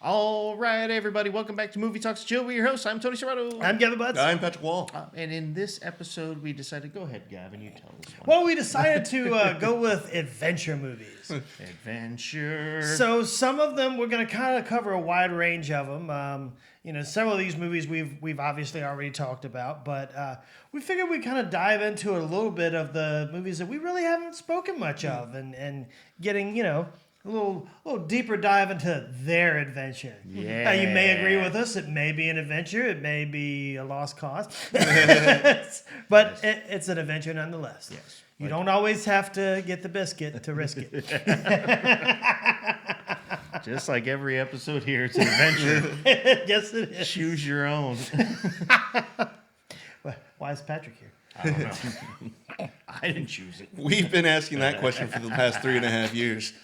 All right, everybody, welcome back to Movie Talks Chill. We're your hosts. I'm Tony Serrato. I'm Gavin Butts. I'm Patrick Wall. And in this episode, we decided, go ahead, Gavin, you tell us one. Well, we decided to go with adventure movies. Adventure. So some of them, we're going to kind of cover a wide range of them. Several of these movies we've obviously already talked about, but we figured we'd kind of dive into a little bit of the movies that we really haven't spoken much of and getting, a little deeper dive into their adventure. Yeah. Now, you may agree with us. It may be an adventure. It may be a lost cause. But it's an adventure nonetheless. Yes. You don't always have to get the biscuit to risk it. Just like every episode here, it's an adventure. Yes, it is. Choose your own. Why is Patrick here? I don't know. I didn't choose it. We've been asking that question for the past 3.5 years.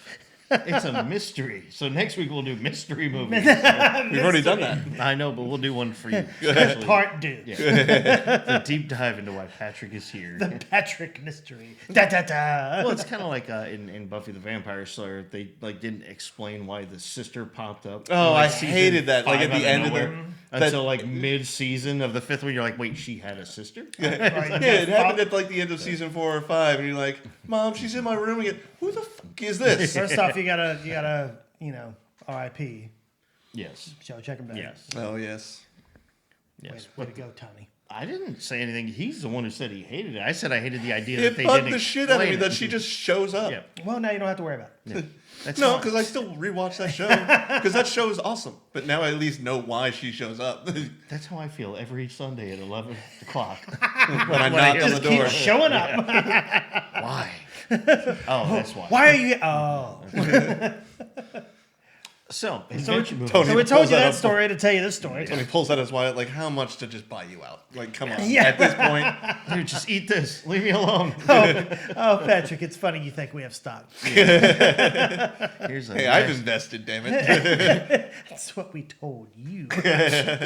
It's a mystery. So next week we'll do mystery movies. We've already done that. I know, but we'll do one for you. Part 2. Yeah. The deep dive into why Patrick is here. The Patrick mystery. Da da da. Well, it's kind of like in Buffy the Vampire Slayer, they didn't explain why the sister popped up. Oh, in, I hated that. Like at the end of until mid-season of the fifth one, you're like, wait, she had a sister? Yeah, it happened at the end of season 4 or 5, and you're like, Mom, she's in my room again. Who the fuck is this? First off, you gotta, R.I.P. Yes. So check him back. Yes. Oh, yes. Yes. Way to go, Tony. I didn't say anything. He's the one who said he hated it. I said I hated the idea It that they bugged didn't the shit out of me explain that it. she just shows up. Yeah. Well, now you don't have to worry about it. Yeah. That's No, fine. because I still rewatch that show. Because that show is awesome. But now I at least know why she shows up. That's how I feel every Sunday at 11 o'clock. when I knock on the Keep door. showing up. Why? Oh, that's why. Why are you here? Oh. So, adventure movie. Tony So we pulls told you that that up. story to tell you this story. When he pulls out his wallet, like, how much to just buy you out? Like, come on. Yeah. At this point, Dude, just eat this. Leave me alone. Oh, Patrick, it's funny you think we have stock. Here's a hey, I've invested, damn it. That's what we told you.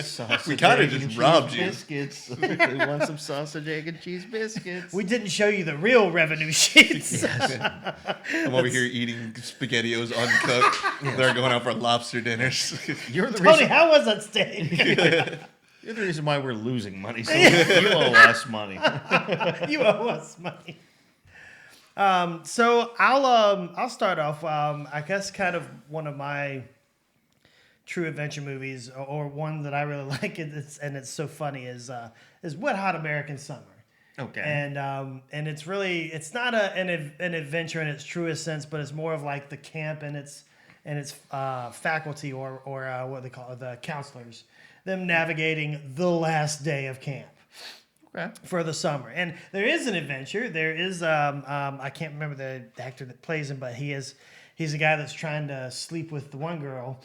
sausage, We kinda egg, just and cheese robbed you. Biscuits. We want some sausage, egg, and cheese biscuits. We didn't show you the real revenue sheets. I'm over here eating SpaghettiOs uncooked. They're going out for lobster dinners. You're the Tony, reason. how was that steak? You're the reason why we're losing money. So you owe us money. You owe us money. So I'll start off. I guess kind of one of my true adventure movies, or one that I really like, and it's so funny is Wet Hot American Summer. Okay. And it's really, it's not an adventure in its truest sense, but it's more of like the camp and its faculty or what they call it, the counselors, them navigating the last day of camp. Okay. For the summer. And there is an adventure. There is I can't remember the actor that plays him, but he's a guy that's trying to sleep with the one girl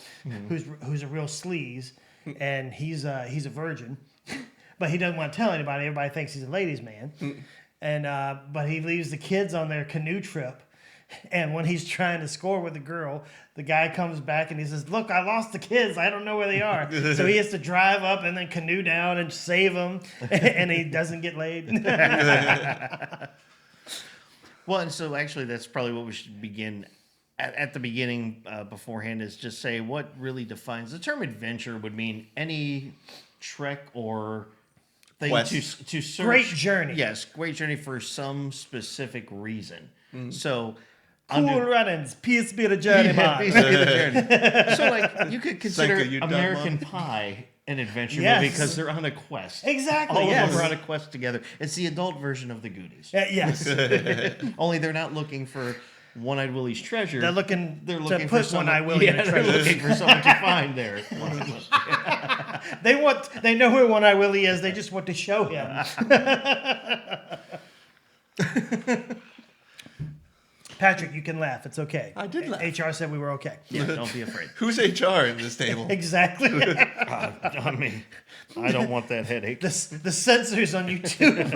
who's a real sleaze, and he's a virgin, but he doesn't want to tell anybody. Everybody thinks he's a ladies' man. And but he leaves the kids on their canoe trip. And when he's trying to score with the girl, the guy comes back and he says, "Look, I lost the kids. I don't know where they are." So he has to drive up and then canoe down and save them, and he doesn't get laid. Well, and so actually that's probably what we should begin at the beginning beforehand, is just say what really defines the term adventure would mean any trek or thing Quest. to search. Great journey. Yes, great journey for some specific reason. So Cool runnings. Peace be the journey, man. basically the journey. So like you could consider Senka, you dumb American mom. Pie an adventure Yes. movie because they're on a quest. Exactly, All yes. of them are on a quest together. It's the adult version of the Goonies. Yes. Only they're not looking for One-Eyed Willie's treasure. They're looking They're to looking for put someone, One-Eyed Willie in a they're treasure. looking for someone to find there. They know where One-Eyed Willie is. They just want to show him. Patrick, you can laugh. It's okay. I did laugh. HR said we were okay. Yeah, don't be afraid. Who's HR in this table? Exactly. I mean, I don't want that headache. the censors on YouTube.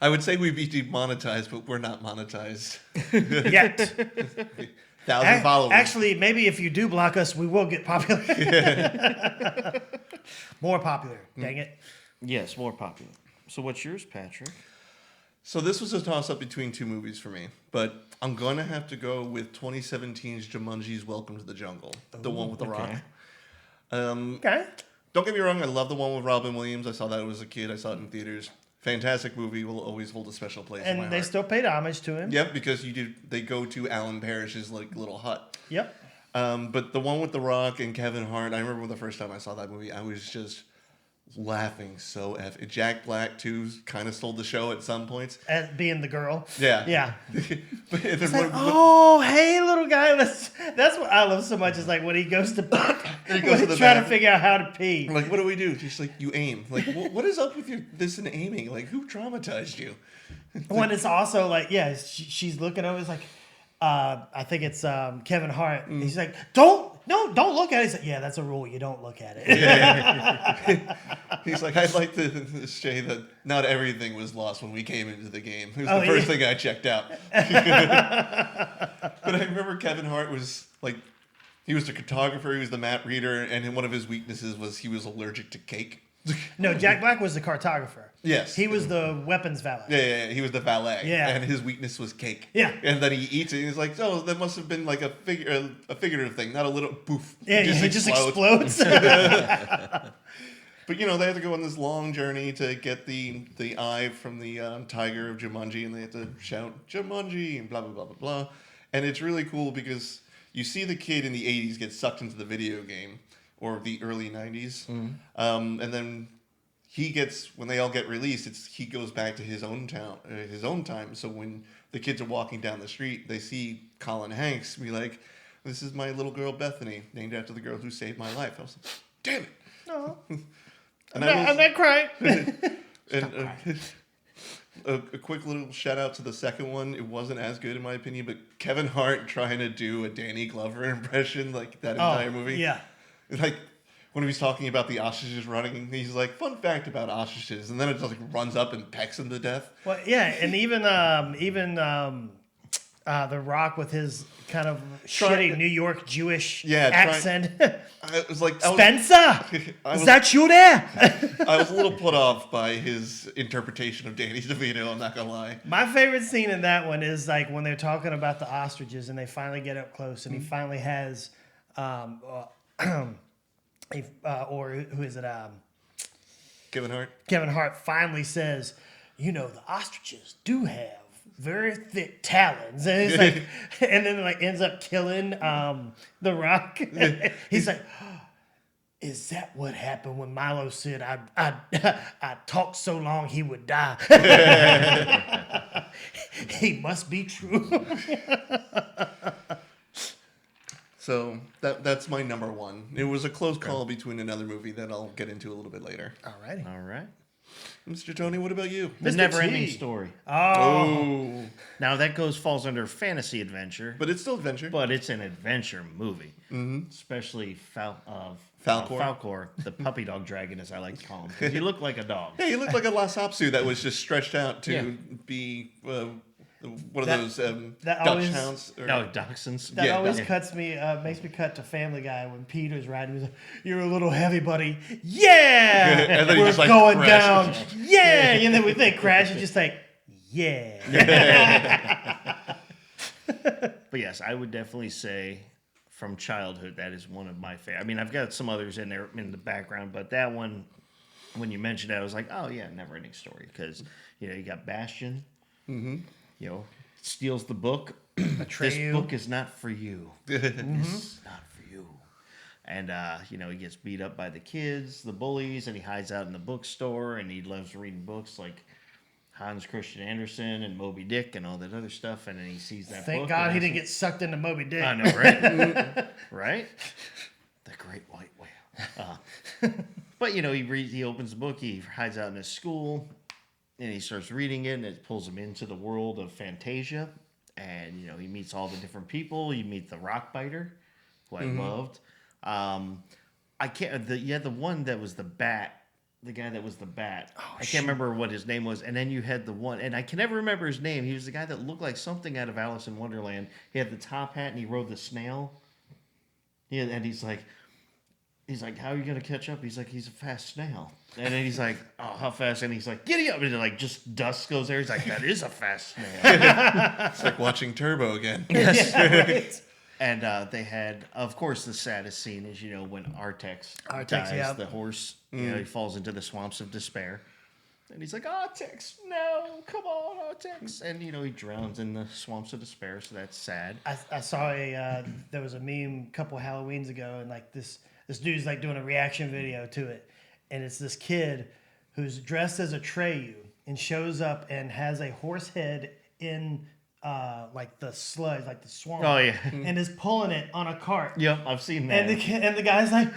I would say we'd be demonetized, but we're not monetized. Yet. 1,000 followers. Actually, maybe if you do block us, we will get popular. More popular. Dang it. Yes, more popular. So what's yours, Patrick? So this was a toss-up between two movies for me, but I'm going to have to go with 2017's Jumanji's Welcome to the Jungle, the one with The Rock. Okay. Don't get me wrong, I love the one with Robin Williams. I saw that as a kid. I saw it in theaters. Fantastic movie, will always hold a special place in my And they heart. still paid homage to him. Yep, because they go to Alan Parrish's like little hut. Yep. But the one with The Rock and Kevin Hart, I remember the first time I saw that movie, I was just laughing so Jack Black too kind of stole the show at some points. As being the girl. Yeah. Yeah. But It's like, oh, hey, little guy. That's what I love so much. Is like when he goes to he goes to the trying to bathroom. figure out how to pee. I'm like, what do we do? She's like, you aim. Like, what is up with this and aiming? Like, who traumatized you? When it's also like, yeah, she's looking over. It's like, I think it's Kevin Hart. He's like, don't look at it. He's like, yeah, that's a rule. You don't look at it. He's like, I'd like to say that not everything was lost when we came into the game. It was Oh, the first yeah. thing I checked out. But I remember Kevin Hart was like, he was the cartographer, he was the map reader, and one of his weaknesses was he was allergic to cake. No, Jack Black was the cartographer. Yes. He was the weapons valet. Yeah, he was the valet. Yeah. And his weakness was cake. Yeah. And then he eats it, and he's like, oh, that must have been like a figurative thing, not a little poof. Yeah, It he just explodes. But, they have to go on this long journey to get the eye from the tiger of Jumanji, and they have to shout, Jumanji, and blah, blah, blah, blah, blah. And it's really cool because you see the kid in the 80s get sucked into the video game, or the early 90s. And then when they all get released, he goes back to his own town, his own time. So when the kids are walking down the street, they see Colin Hanks be like, this is my little girl Bethany, named after the girl who saved my life. I was like, damn it. No. And I'm not crying. And a quick little shout out to the second one. It wasn't as good in my opinion, but Kevin Hart trying to do a Danny Glover impression like that entire movie. Yeah. Like when he was talking about the ostriches running, he's like, fun fact about ostriches, and then it just like runs up and pecks him to death. Well, yeah, and even The Rock with his kind of shitty New York Jewish accent. I was like, Spencer, is that you there? I was a little put off by his interpretation of Danny DeVito. I'm not gonna lie. My favorite scene in that one is like when they're talking about the ostriches and they finally get up close and he finally has, or who is it? Kevin Hart. Kevin Hart finally says, the ostriches do have very thick talons, and he's like, and then like ends up killing The Rock. He's like, is that what happened when Milo said I talked so long he would die? He must be true. So that's my number one. It was a close call between another movie that I'll get into a little bit later. All righty. All right. Mr. Tony, what about you? The Mr. Neverending T. Story. Oh. Now that falls under fantasy adventure, But it's still adventure. but it's an adventure movie. Especially Falcor, the puppy dog dragon, as I like to call him, because he looked like a dog. Yeah, he looked like a Lasapsu that was just stretched out to Yeah. be one of those that Dutch always- hounds. Or, No, dachshunds. That Yeah, always that- cuts me, makes me cut to Family Guy when Peter's riding. He's like, "You're a little heavy, buddy." Yeah, And then he we're just, like, going crashes. down. Yeah, and then they crash. It's just like, yeah. But yes, I would definitely say from childhood that is one of my favorite. I mean, I've got some others in there in the background, but that one, when you mentioned it, I was like, oh yeah, Neverending Story, because you got Bastion. Steals the book. This Atreyu. book is not for you. It's not for you. And he gets beat up by the kids, the bullies, and he hides out in the bookstore, and he loves reading books like Hans Christian Andersen and Moby Dick and all that other stuff. And then he sees that book. Thank God he didn't get sucked into Moby Dick. I know, right? Right? The great white whale. But he opens the book, he hides out in his school, and he starts reading it, and it pulls him into the world of Fantasia. And, he meets all the different people. You meet the rock biter, who I loved. The one that was the bat, the guy that was the bat. I can't remember what his name was. And then you had the one, and I can never remember his name. He was the guy that looked like something out of Alice in Wonderland. He had the top hat, and he rode the snail. Yeah, and he's like, he's like, how are you gonna catch up? He's like, he's a fast snail. And then he's like, oh, how fast? And he's like, giddy up. And then, like, just dust goes there. He's like, that is a fast snail. It's like watching Turbo again. Yes. Yeah, right. And they had, of course, the saddest scene is, when Artex dies, yeah. the horse, he falls into the swamps of despair. And he's like, Artex, no, come on, Artex. And, he drowns in the swamps of despair, so that's sad. I saw there was a meme a couple Halloweens ago, and like this dude's like doing a reaction video to it, and it's this kid who's dressed as a Treyu and shows up and has a horse head in like the sludge, like the swamp. Oh, yeah. And is pulling it on a cart. Yep, I've seen that. And the guy's like,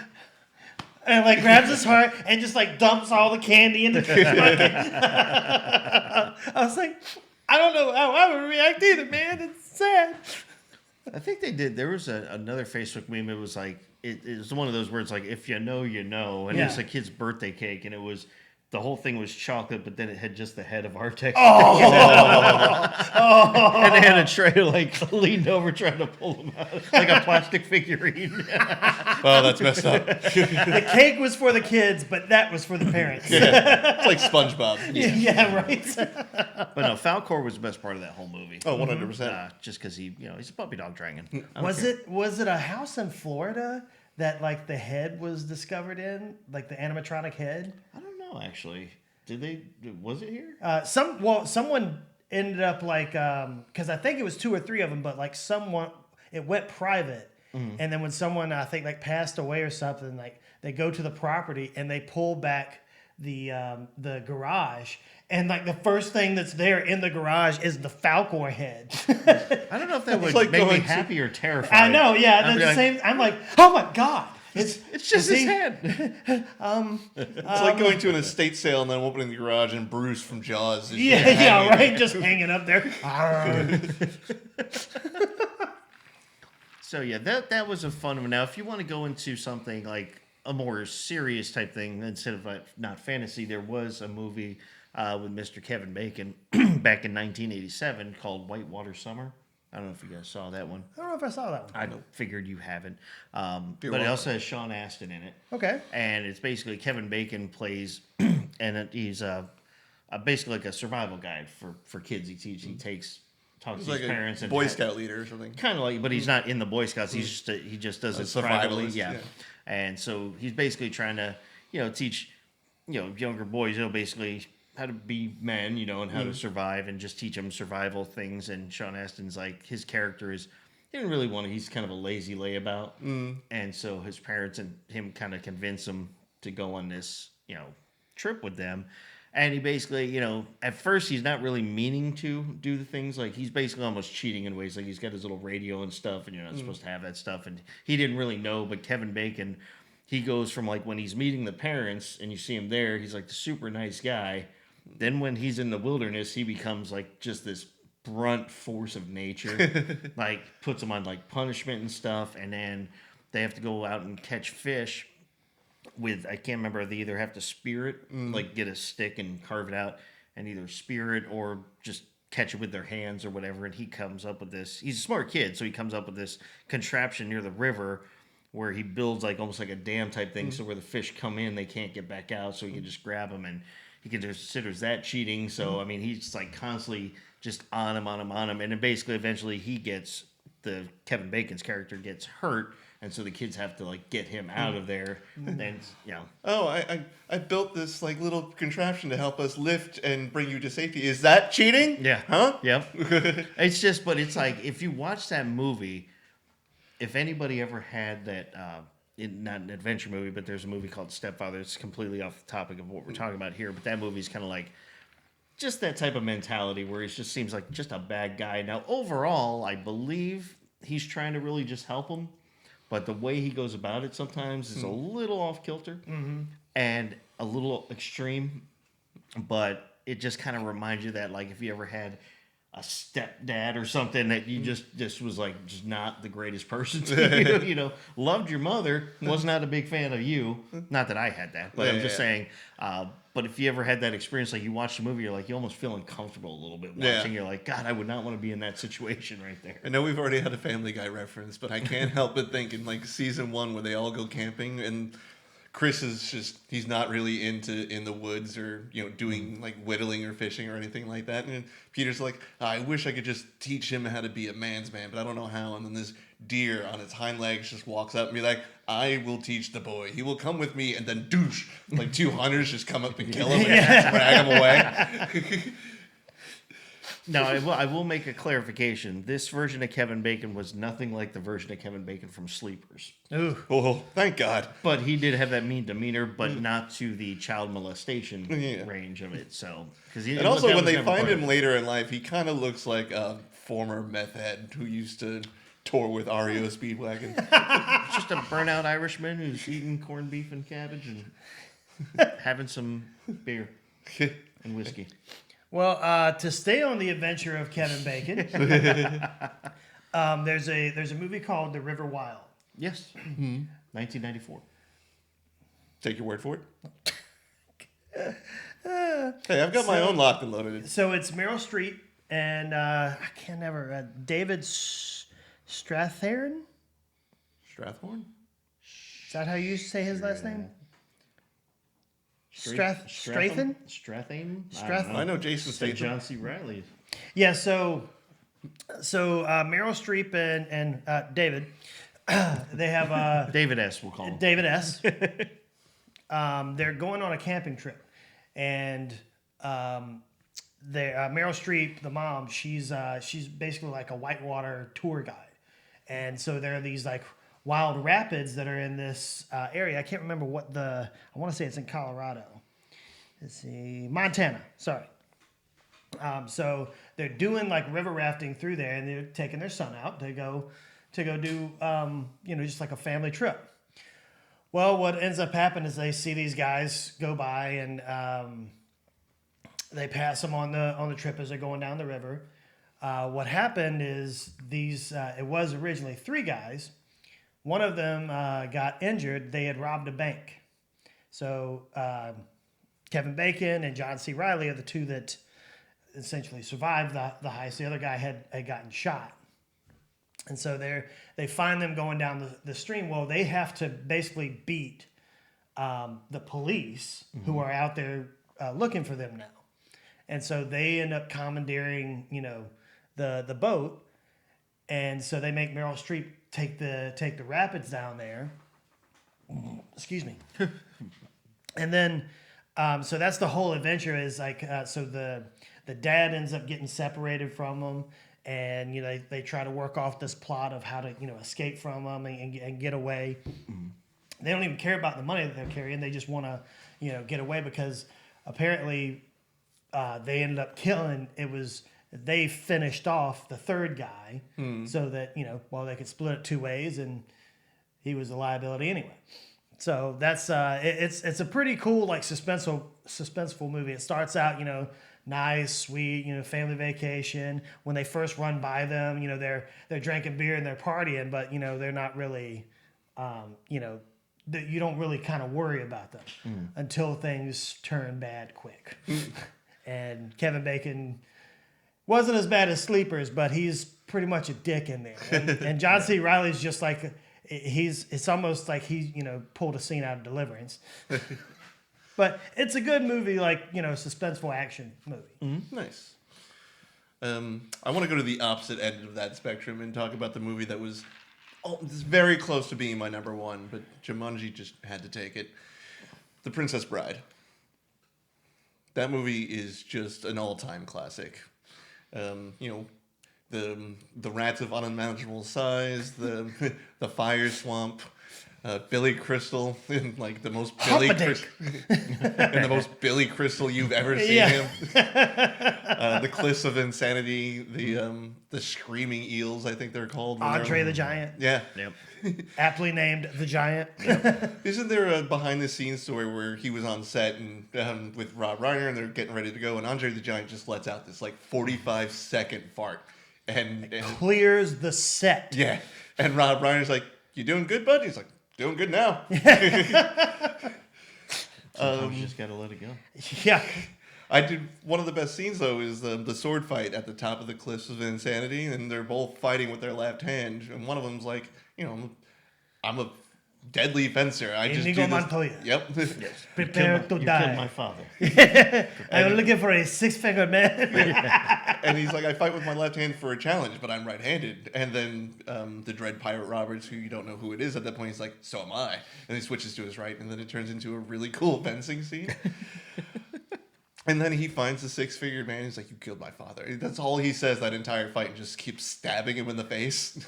and like grabs his heart and just like dumps all the candy in the bucket. I was like, I don't know how I would react either, man. It's sad. I think they did. There was another Facebook meme. It was like, it was one of those words like, if you know, you know. And it was a kid's birthday cake, and it was, the whole thing was chocolate, but then it had just the head of Artex. Oh. And they had a tray like leaned over trying to pull him out like a plastic figurine. Oh, that's messed up. The cake was for the kids, but that was for the parents. It's like SpongeBob. Yeah, right. But no, Falcor was the best part of that whole movie. Oh, 100%. Just because he's a puppy dog dragon. Was it a house in Florida that like the head was discovered in, like the animatronic head? I don't know, actually. Was it here? Someone ended up like, because I think it was 2 or 3 of them, but like it went private. And then when someone, I think, like passed away or something, like they go to the property and they pull back the garage, and like the first thing that's there in the garage is the Falcor head. I don't know if that would like make me going to- happy or terrified. I know, yeah. I'd That's be the like, same. I'm like, oh my god, It's just his head. It's like going to an estate sale and then opening the garage and Bruce from Jaws is yeah, hanging yeah, right, there. just hanging up there. So yeah, that was a fun one. Now, if you want to go into something like a more serious type thing instead of not fantasy, there was a movie with Mr. Kevin Bacon back in 1987 called Whitewater Summer. I don't know if you guys saw that one. I don't know if I saw that one. I figured you haven't. But it welcome. also has Sean Astin in it. Okay. And it's basically Kevin Bacon plays, and he's basically like a survival guide for kids. He talks He's to like his parents a and Boy Scout leader or something. kind of like, but he's not in the Boy Scouts. He just does it privately. survivalist, Yeah. yeah. And so he's basically trying to teach younger boys basically how to be men, and how to survive, and just teach them survival things. And Sean Astin's like, his character is, he didn't really want to. He's kind of a lazy layabout, and so his parents and him kind of convince him to go on this trip with them. And he basically, at first he's not really meaning to do the things. Like, he's basically almost cheating in ways. Like, he's got his little radio and stuff, and you're not supposed to have that stuff. And he didn't really know, but Kevin Bacon, he goes from, like, when he's meeting the parents and you see him there, he's, like, the super nice guy. Then when he's in the wilderness, he becomes, like, just this brunt force of nature. Like, puts him on, like, punishment and stuff. And then they have to go out and catch fish with, I can't remember, they either have to spear it, like get a stick and carve it out, and either spear it or just catch it with their hands or whatever. And he comes up with this, he's a smart kid, so he comes up with this contraption near the river where he builds like almost like a dam type thing, so where the fish come in, they can't get back out, so he can just grab them, and he considers that cheating. So I mean, he's like constantly just on him, and then basically eventually Kevin Bacon's character gets hurt. And so the kids have to like get him out of there. And then, Oh, I built this like little contraption to help us lift and bring you to safety. Is that cheating? Yeah. Huh? Yep. It's just, but it's like, if you watch that movie, if anybody ever had that, not an adventure movie, but there's a movie called Stepfather. It's completely off the topic of what we're talking about here. But that movie's kind of like just that type of mentality where he just seems like just a bad guy. Now, overall, I believe he's trying to really just help him. But the way he goes about it sometimes is a little off kilter and a little extreme. But it just kind of reminds you that, like, if you ever had a stepdad or something that you just was like just not the greatest person to you. You know, loved your mother, was not a big fan of you. Not that I had that, but I'm just saying. But if you ever had that experience, like you watch the movie, you're like you almost feel uncomfortable a little bit watching. You're like, God, I would not want to be in that situation right there. I know we've already had a Family Guy reference, but I can't help but think in like season 1 where they all go camping and Chris is just, he's not really into in the woods or, you know, doing like whittling or fishing or anything like that. And Peter's like, I wish I could just teach him how to be a man's man, but I don't know how. And then this deer on its hind legs just walks up and be like, I will teach the boy. He will come with me. And then douche, like 2 hunters just come up and kill him and drag him away. Now, I will make a clarification. This version of Kevin Bacon was nothing like the version of Kevin Bacon from Sleepers. Ooh. Oh, thank God. But he did have that mean demeanor, but not to the child molestation Yeah. range of it. So, And also, when they find him later in life, he kind of looks like a former meth head who used to tour with REO Speedwagon. just a burnout Irishman who's eating corned beef and cabbage and having some beer and whiskey. Well, to stay on the adventure of Kevin Bacon, there's a movie called The River Wild. Yes, 1994. Take your word for it. Hey, I've got my own locked and loaded. So it's Meryl Streep and I can't never David Strathairn. Strathhorn? Is that how you say his last name? Stratham? Stratham? Stratham? Stratham? I know Jason Say Statham. John C. Reilly. Yeah, so Meryl Streep and David, they have David S. We'll call him. David S. They're going on a camping trip, and Meryl Streep, the mom, she's basically like a whitewater tour guide, and so there are these like wild rapids that are in this area. I can't remember I want to say it's in Colorado. Let's see, Montana. Sorry. So they're doing like river rafting through there, and they're taking their son out to go do just like a family trip. Well, what ends up happening is they see these guys go by, and they pass them on the trip as they're going down the river. What happened is it was originally 3 guys. One of them got injured. They had robbed a bank. So Kevin Bacon and John C. Reilly are the 2 that essentially survived the heist. The other guy had gotten shot. And so they find them going down the stream. Well, they have to basically beat the police who are out there looking for them now. And so they end up commandeering, the boat. And so they make Meryl Streep take the rapids down there. Excuse me. And then, so that's the whole adventure is like, so the dad ends up getting separated from them, and they try to work off this plot of how to escape from them and get away. They don't even care about the money that they're carrying. They just want to get away because apparently they ended up killing. They finished off the 3rd guy so that, they could split it 2 ways, and he was a liability anyway. So that's it's a pretty cool, like, suspenseful movie. It starts out, nice, sweet, family vacation. When they first run by them, they're drinking beer and they're partying, but they're not really, you don't really kind of worry about them until things turn bad quick. And Kevin Bacon wasn't as bad as Sleepers, but he's pretty much a dick in there. And John C. Reilly's just like, it's almost like he, pulled a scene out of Deliverance. But it's a good movie, like, suspenseful action movie. Nice. I want to go to the opposite end of that spectrum and talk about the movie that was very close to being my number 1, but Jumanji just had to take it. The Princess Bride. That movie is just an all-time classic. The rats of unmanageable size, the fire swamp, Billy Crystal in like the most Billy and the most Billy Crystal you've ever seen him. The Cliffs of Insanity, the Screaming Eels, I think they're called. Andre the Giant. Yeah. Yep. Aptly named the Giant. Isn't there a behind the scenes story where he was on set and with Rob Reiner and they're getting ready to go and Andre the Giant just lets out this like 45-second fart and Clears the set. yeah, and Rob Reiner's like, "You doing good, bud?" He's like, "Doing good now." Sometimes you just gotta let it go. Yeah. I did one of the best scenes though is the sword fight at the top of the Cliffs of Insanity, and they're both fighting with their left hand, and one of them's like, I'm a deadly fencer. I just do Inigo this. Montoya. Yep. Yes. Prepare to You killed die. my father. I'm looking for a 6-finger man. And he's like, I fight with my left hand for a challenge, but I'm right-handed. And then the Dread Pirate Roberts, who you don't know who it is at that point, he's like, so am I. And he switches to his right, and then it turns into a really cool fencing scene. And then he finds the 6-fingered man. He's like, you killed my father. That's all he says that entire fight, and just keeps stabbing him in the face.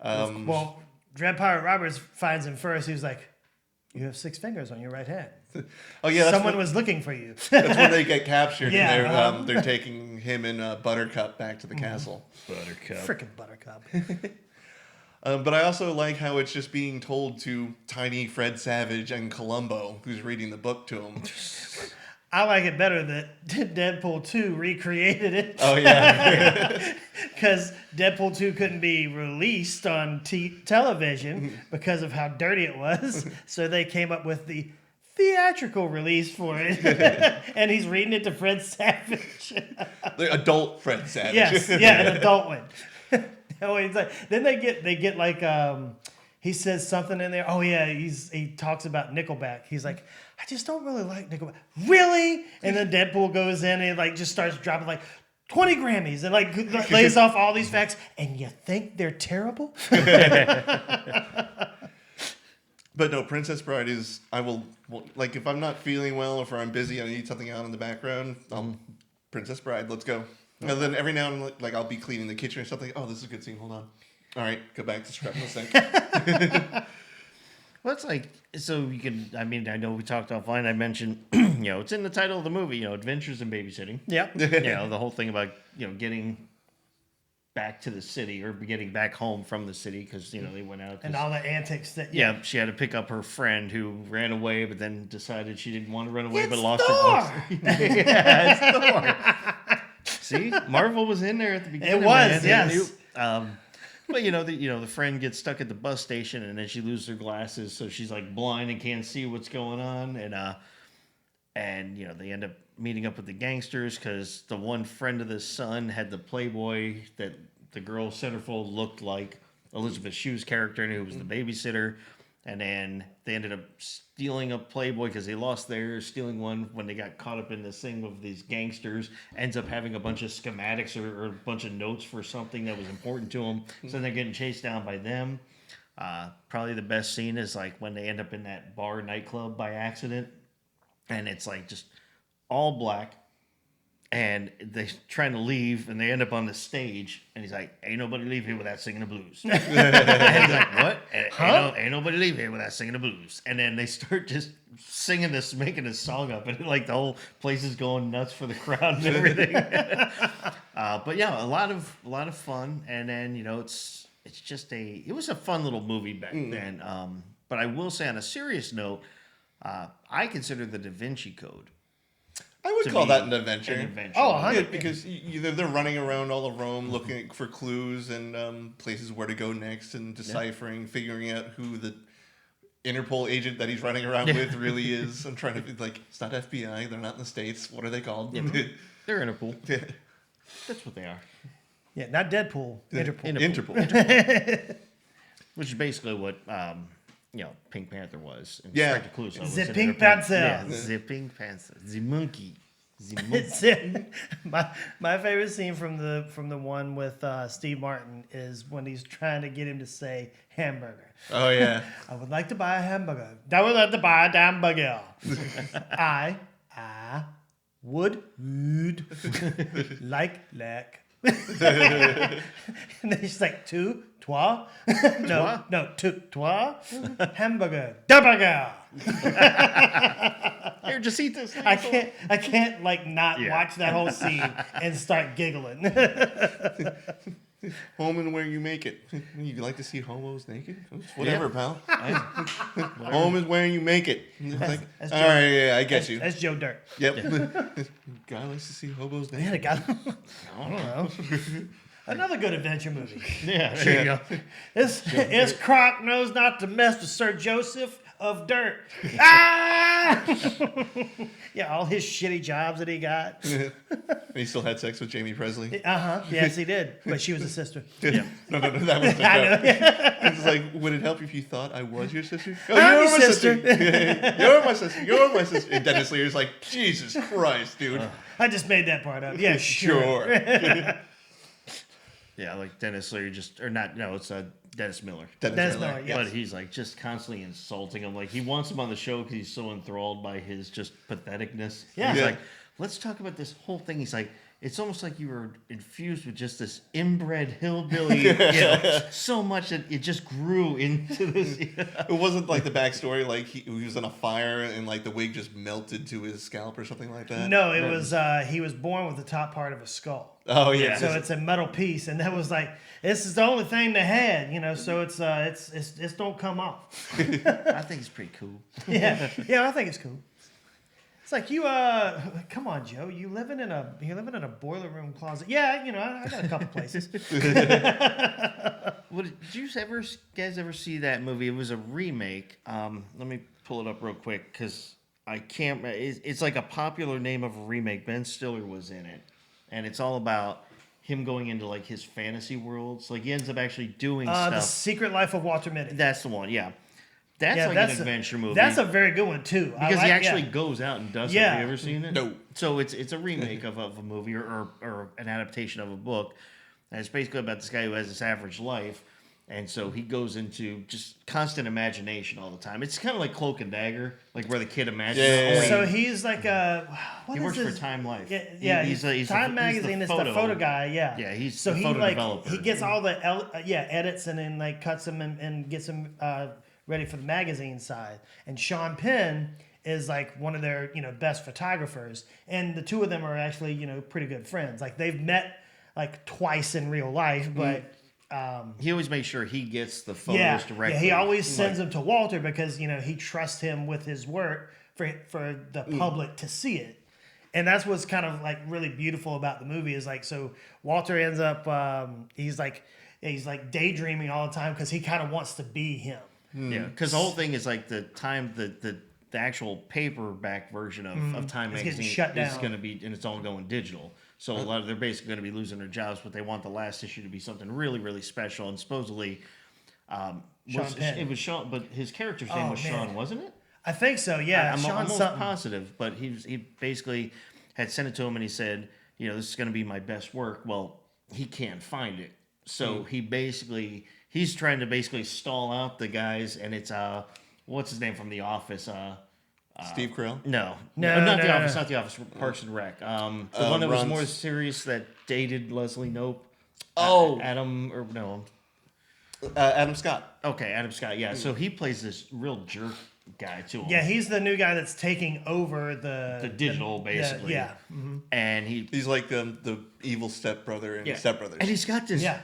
Well, Dread Pirate Roberts finds him first. He was like, you have 6 fingers on your right hand. Oh yeah, Someone was looking for you. that's when they get captured. Yeah, and they're taking him and Buttercup back to the castle. Buttercup. Frickin' Buttercup. But I also like how it's just being told to tiny Fred Savage and Columbo, who's reading the book to him. I like it better that Deadpool 2 recreated it. Oh yeah. Because Deadpool 2 couldn't be released on television because of how dirty it was. So they came up with the theatrical release for it. And he's reading it to Fred Savage. The adult Fred Savage. Yes, yeah, an adult one. Oh, he's like, then they get like he says something in there. Oh yeah, he talks about Nickelback. He's like, I just don't really like Nickelback. Really? And then Deadpool goes in and like just starts dropping like 20 Grammys and like lays off all these facts. And you think they're terrible? But no, Princess Bride is. I will like if I'm not feeling well or if I'm busy, I need something on in the background. Princess Bride, let's go. And then every now and then, like I'll be cleaning the kitchen or something. Oh, this is a good scene. Hold on. All right, go back to scrubbing the sink. Well, it's like, so you can, I mean, I know we talked offline. I mentioned, it's in the title of the movie, Adventures in Babysitting. Yeah. The whole thing about, getting back to the city or getting back home from the city because, they went out. And all the antics that. Yeah, she had to pick up her friend who ran away, but then decided she didn't want to run away, It's but lost Thor! her voice. Yeah, it's Thor. See, Marvel was in there at the beginning. It was, man. They yes. knew. But the friend gets stuck at the bus station, and then she loses her glasses, so she's like blind and can't see what's going on. And they end up meeting up with the gangsters because the one friend of the son had the Playboy that the girl centerfold looked like Elizabeth Shue's character, who was the babysitter. And then they ended up stealing a Playboy because they lost theirs, stealing one when they got caught up in this thing with these gangsters. Ends up having a bunch of schematics or a bunch of notes for something that was important to them. So they're getting chased down by them. Probably the best scene is like when they end up in that bar nightclub by accident. And it's like just all black. And they're trying to leave, and they end up on the stage, and he's like, ain't nobody leave here without singing the blues. And he's like, what? Ain't nobody leave here without singing the blues. And then they start just singing this, making this song up, and like the whole place is going nuts for the crowd and everything. But yeah, a lot of fun. And then, it's just it was a fun little movie back then. But I will say on a serious note, I consider the Davinci Code. I would call that an adventure. Oh, Yeah, 100%. because they're running around all of Rome looking for clues and places where to go next and deciphering, figuring out who the Interpol agent that he's running around with really is. I'm trying to be like, it's not FBI. They're not in the States. What are they called? Yeah, they're Interpol. Yeah. That's what they are. Yeah, not Deadpool. Interpol. Interpol. Which is basically what Pink Panther was. And Yeah. Strike the Clue, so it was The in Pink there. Panther. Yeah, the Pink Panther. The monkey. The monkey. It's it. My favorite scene from the one with Steve Martin is when he's trying to get him to say hamburger. Oh, yeah. I would like to buy a hamburger. I would like to buy a damn burger. I would like. And then she's like, 2 Toi? Toi? No, toi? Hamburger. Hamburger. Here, just eat this. I can't like not Yeah. watch that whole scene and start giggling. Home and where you make it. You like to see homos naked? Whatever, pal. Whatever. Home is where you make it. It's like, that's all Joe- right, yeah, I get you. That's Joe Dirt. Yep. Guy likes to see hobos Yeah, naked. the guy. I don't know. Another good adventure movie. Yeah, there you go. His croc knows not to mess with Sir Joseph of Dirt. Ah! Yeah, all his shitty jobs that he got. And he still had sex with Jamie Presley. Yes, he did. But she was a sister. Yeah. No, that was the I know. joke. It's like, would it help if you thought I was your sister? Oh, I'm you're your my sister. You're my sister. You're my sister. And Dennis Leary's like, Jesus Christ, dude. I just made that part up. Yeah, sure. Yeah, like Dennis Leary it's Dennis Miller. Dennis Miller, yes. But he's like just constantly insulting him. Like he wants him on the show because he's so enthralled by his just patheticness. Yeah. He's Yeah. like, let's talk about this whole thing. He's like, it's almost like you were infused with just this inbred hillbilly, so much that it just grew into this. It wasn't like the backstory, like he was on a fire and like the wig just melted to his scalp or something like that. No, it was he was born with the top part of his skull. Oh yeah. So it's a metal piece, and that was like this is the only thing they had, So it's don't come off. I think it's pretty cool. Yeah, I think it's cool. It's like you come on, Joe. You're living in a boiler room closet. Yeah, I got a couple places. What did you guys ever see that movie? It was a remake. Let me pull it up real quick because I can't. It's like a popular name of a remake. Ben Stiller was in it, and it's all about him going into like his fantasy worlds. Like he ends up actually doing The stuff. Secret Life of Walter Mitty. That's the one. Yeah, that's Yeah, like that's an adventure movie. That's a very good one too. because he actually goes out and does it. Yeah. Have you ever seen it? No. So it's a remake of a movie or an adaptation of a book. And it's basically about this guy who has this average life. And so he goes into just constant imagination all the time. It's kind of like Cloak and Dagger, like where the kid imagines. Yeah. only- So he's like he works for Time Life. Yeah, He's Time Magazine is the photo guy. Yeah, Yeah, he's so the he photo like developer. he gets all the edits and then like cuts them and gets them ready for the magazine side. And Sean Penn is like one of their best photographers, and the two of them are actually pretty good friends. Like they've met like twice in real life, but. He always makes sure he gets the photos directly. Yeah, he always sends them to Walter because he trusts him with his work for the public to see it, and that's what's kind of like really beautiful about the movie is like so Walter ends up he's like daydreaming all the time because he kind of wants to be him. Yeah, because the whole thing is like the actual paperback version of Time It's getting Magazine shut is down. going to be, and it's all going digital. So a lot of they're basically going to be losing their jobs, but they want the last issue to be something really, really special. And supposedly, Penn. it was Sean, but his character's name was man. Sean, wasn't it? I think so. Yeah, I'm Sean almost something. positive, but he basically had sent it to him, and he said, this is going to be my best work. Well, he can't find it, so he's trying to basically stall out the guys, and it's what's his name from The Office? Steve Carell. No, No, not no, The no, Office, no. not The Office. Parks and Rec. The one that was Ron's- more serious that dated Leslie Knope. Oh. Adam or no? Adam Scott. Okay, Adam Scott. Yeah, so he plays this real jerk guy to him. Yeah, he's the new guy that's taking over the digital, basically. yeah. and He's like the evil stepbrother in Step Brothers. and he's got this Yeah.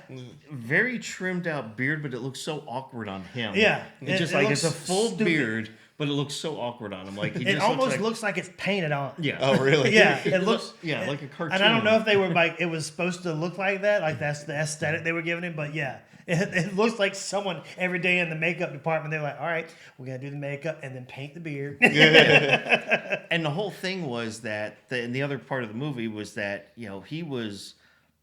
very trimmed out beard, but it looks so awkward on him. Yeah, it's just it like it's a looks full stupid. beard, but it looks so awkward on him. Like he It just almost looks looks like it's painted on. yeah. Oh, really? Yeah, it looks like a cartoon. And I don't know if they were like it was supposed to look like that, like that's the aesthetic they were giving him. But yeah, it looks like someone every day in the makeup department. They're like, all right, we're gonna do the makeup and then paint the beard. And the whole thing was that, and the other part of the movie was that he was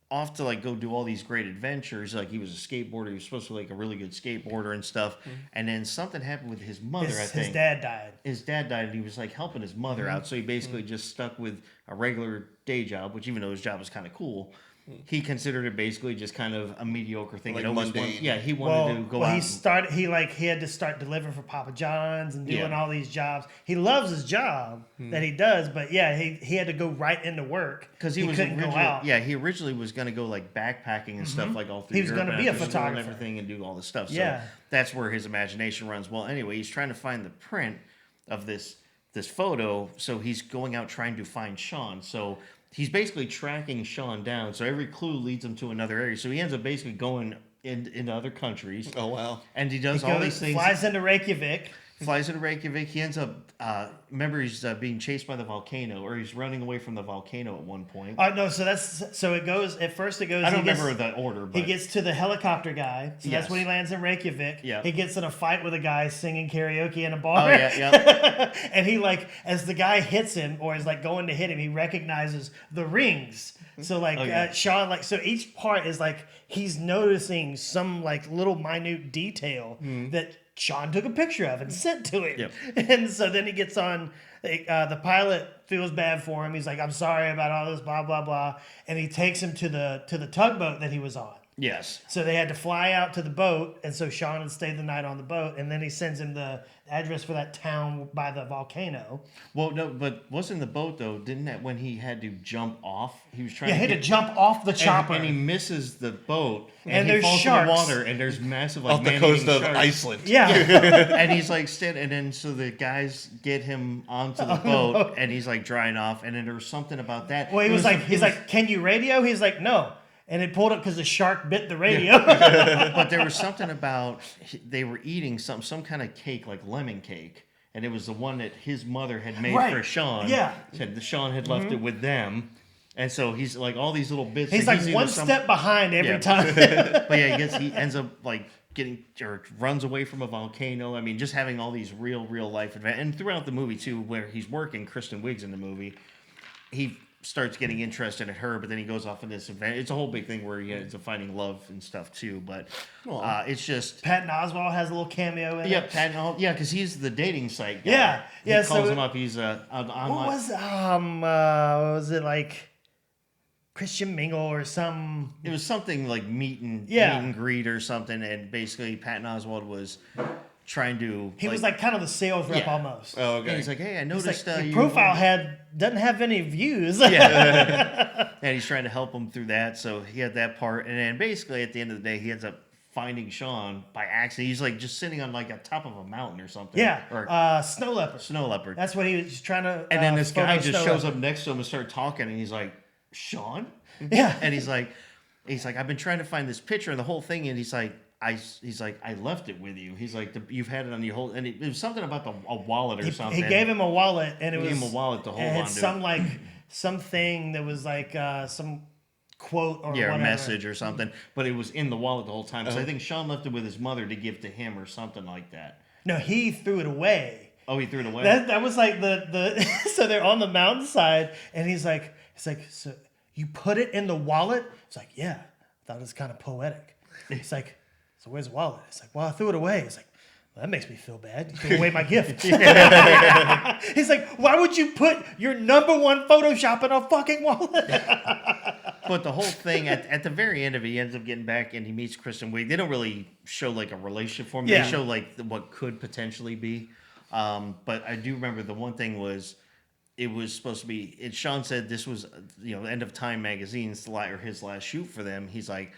off to like go do all these great adventures. Like he was a skateboarder. He was supposed to be like a really good skateboarder and stuff. And then something happened with his mother. I think His dad died. His dad died, and he was like helping his mother out. So he basically just stuck with a regular day job, which even though his job was kind of cool. he considered it basically just kind of a mediocre thing. Like It always mundane. he wanted to go out. He had to start delivering for Papa John's and doing Yeah. all these jobs. He loves his job that he does, but he had to go right into work because he couldn't go out. Yeah, he originally was going to go like backpacking and stuff like all through. He was Europe going to be a after school and photographer. everything and do all this stuff. So Yeah. that's where his imagination runs. Well, anyway, he's trying to find the print of this photo, so he's going out trying to find Sean. So he's basically tracking Sean down. So every clue leads him to another area. So he ends up basically going into other countries. Oh wow! And he does all these things. Flies into Reykjavik. He ends up. Remember, he's being chased by the volcano, or he's running away from the volcano at one point. No, so it goes. At first, it goes. I don't remember the order. But he gets to the helicopter guy. So that's when he lands in Reykjavik. Yeah. He gets in a fight with a guy singing karaoke in a bar. Oh yeah. And he as the guy hits him or is going to hit him, he recognizes the rings. So Sean so each part is he's noticing some little minute detail that Sean took a picture of and sent to him. Yep. And so then he gets on. The pilot feels bad for him. He's like, "I'm sorry about all this, blah blah blah," and he takes him to the tugboat that he was on. Yes. So they had to fly out to the boat, and so Sean had stayed the night on the boat, and then he sends him the address for that town by the volcano. Well, no, but wasn't the boat though? Didn't that when he had to jump off? He was trying. Yeah, he had to jump off the chopper, and he misses the boat, and he there's falls sharks in the water, and there's massive Off the man-eating coast of sharks. Iceland. Yeah, And he's and then so the guys get him onto the boat, and he's drying off, and then there was something about that. well, he's like, "Can you radio?" He's like, "No." And it pulled up because the shark bit the radio. But there was something about they were eating some kind of cake, like lemon cake, and it was the one that his mother had made for Sean. Yeah, Sean had left it with them, and so he's all these little bits. He's one step behind every time. But yeah, he ends up getting or runs away from a volcano. I mean, just having all these real life events, and throughout the movie too, where he's working Kristen Wiig's in the movie, he starts getting interested in her, but then he goes off in this event. It's a whole big thing where he ends up finding love and stuff too. But it's just Patton Oswalt has a little cameo in it. Because he's the dating site guy. Yeah. He calls him up. He's online. What was it Christian Mingle or some? It was something like meet and greet or something, and basically Patton Oswalt was trying to. He was kind of the sales rep almost. Oh, okay. And he's like, "Hey, I noticed your you profile doesn't have any views." Yeah. And he's trying to help him through that. So he had that part, and then basically at the end of the day, he ends up finding Sean by accident. He's just sitting on a top of a mountain or something. Yeah. Or snow leopard. snow leopard. That's what he was trying to. And then this guy just shows up. up next to him and start talking, and he's like, "Sean?" Yeah. And he's like, "I've been trying to find this picture and the whole thing," and he's like, I left it with you. He's like, you've had it on your whole, and it was something about a wallet or something. He gave him a wallet, and it He was gave him a wallet to hold and it on had to. something that was some quote or whatever. A message or something, but it was in the wallet the whole time. So I think Sean left it with his mother to give to him or something like that. No, he threw it away. Oh, he threw it away. That was the so they're on the mountainside, and he's like, so you put it in the wallet? It's like, yeah, I thought it was kind of poetic. It's like, so where's the wallet? It's like, well, I threw it away. It's like, well, that makes me feel bad. You threw away my gift. He's like, why would you put your #1 Photoshop in a fucking wallet? But the whole thing at the very end of it, he ends up getting back and he meets Kristen Wiig. They don't really show a relationship for him. Yeah. They show what could potentially be. But I do remember the one thing was it was supposed to be. Sean said this was End of Time magazine's his last shoot for them. He's like,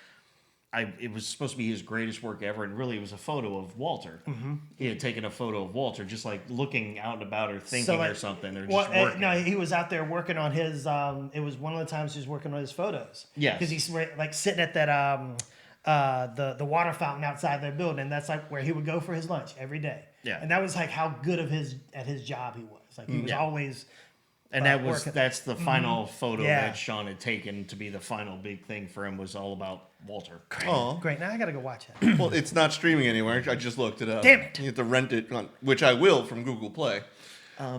it was supposed to be his greatest work ever, and really it was a photo of Walter. Mm-hmm. He had taken a photo of Walter, just looking out and about or thinking or something, or just working. No, he was out there working on his. It was one of the times he was working on his photos. Yeah, because he's sitting at that the water fountain outside their building. And that's where he would go for his lunch every day. Yeah, and that was how good at his job he was. He was always. And that's the final photo that Sean had taken to be the final big thing for him, was all about Walter. Great. Now I gotta go watch it. Well, it's not streaming anywhere. I just looked it up. Damn it. You have to rent it, which I will from Google Play.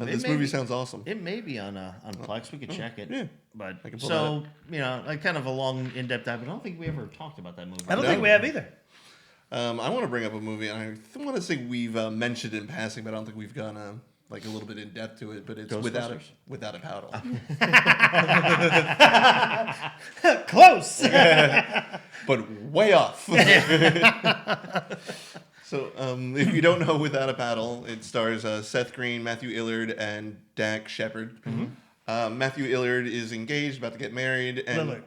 This movie sounds awesome. It may be on Plex. We could check it. Yeah. But I can pull kind of a long, in-depth dive. But I don't think we ever talked about that movie. I don't think we have either. I want to bring up a movie, and I want to say we've mentioned it in passing, but I don't think we've gone like a little bit in depth to it, but it's Ghostbusters? without a paddle. Close. But way off. So, if you don't know Without a Paddle, it stars Seth Green, Matthew Illard, and Dak Shepard. Matthew Illard is engaged, about to get married, and Lillard.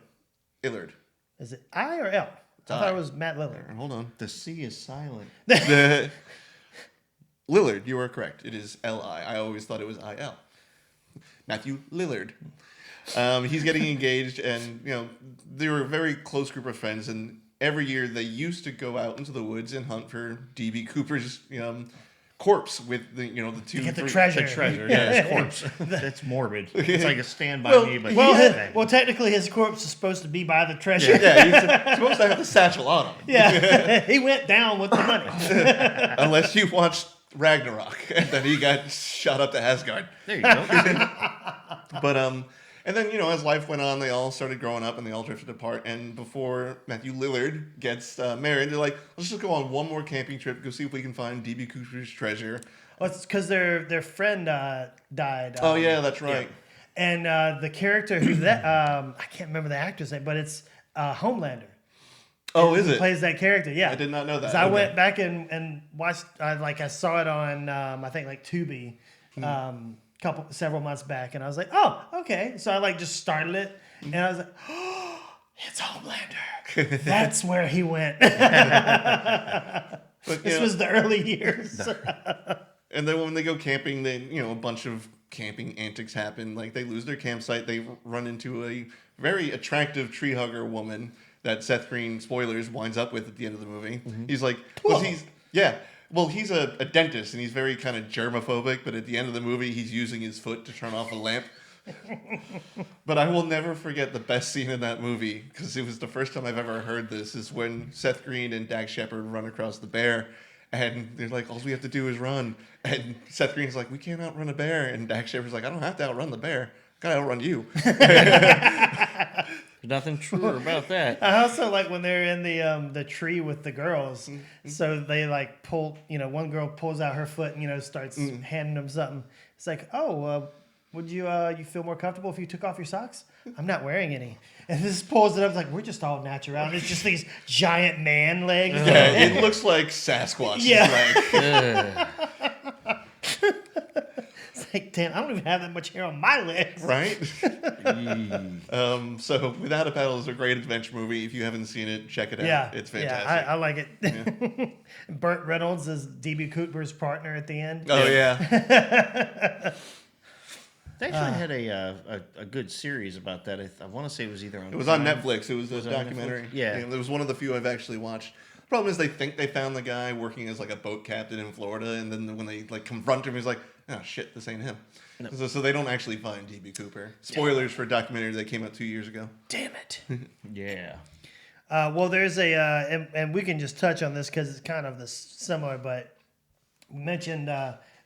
Illard. Is it I or L? I thought it was Matt Lillard. Hold on. The C is silent. Lillard, you are correct. It is L-I. I always thought it was I-L. Matthew Lillard. He's getting engaged, and they were a very close group of friends, and every year they used to go out into the woods and hunt for D.B. Cooper's corpse with the two. Get the treasure. The treasure, yeah, his corpse. That's morbid. It's like a Stand By Me, but Well, technically his corpse is supposed to be by the treasure. Yeah, he's supposed to have the satchel on him. Yeah, he went down with the money. Unless you watched Ragnarok, and then he got shot up to Asgard. there you go. But and then as life went on, they all started growing up and they all drifted apart. And before Matthew Lillard gets married, they're like, let's just go on one more camping trip, go see if we can find D.B. Cooper's treasure. Well, it's because their friend died. Oh yeah, that's right. And the character who I can't remember the actor's name, but it's Homelander. Oh, is Who it? plays that character? Yeah, I did not know that. So I went back and watched. I saw it on I think like Tubi, several months back, and I was like, oh, okay. So I just started it, and I was like, oh, it's Homelander. That's where he went. But, This was the early years. And then when they go camping, then a bunch of camping antics happen. Like they lose their campsite, they run into a very attractive tree hugger woman that Seth Green, spoilers, winds up with at the end of the movie. He's like, well, he's a dentist and he's very kind of germophobic, but at the end of the movie, he's using his foot to turn off a lamp. But I will never forget the best scene in that movie, because it was the first time I've ever heard this, is when Seth Green and Dak Shepard run across the bear. And they're like, all we have to do is run. And Seth Green's like, we can't outrun a bear. And Dak Shepard's like, I don't have to outrun the bear. I gotta outrun you. Nothing truer about that. I also like when they're in the tree with the girls. So they pull, one girl pulls out her foot and starts handing them something. It's like, oh, would you feel more comfortable if you took off your socks? I'm not wearing any. And this pulls it up like, we're just all natural. And it's just these giant man legs. Yeah, it looks like Sasquatch. Yeah. It's like, damn, I don't even have that much hair on my legs. Right? So Without a Paddle is a great adventure movie. If you haven't seen it, check it out. Yeah, It's fantastic. Yeah, I like it. Yeah. Burt Reynolds is D.B. Cooper's partner at the end. Oh, yeah. They actually had a good series about that. I want to say it was either on. It was on Netflix. It was a documentary. Yeah. It was one of the few I've actually watched. The problem is they think they found the guy working as a boat captain in Florida, and then when they confront him, he's like, oh shit, this ain't him. No. So they don't actually find D.B. Cooper. Spoilers for a documentary that came out 2 years ago. Damn it. Yeah. Well, there's and we can just touch on this because it's kind of similar, but we mentioned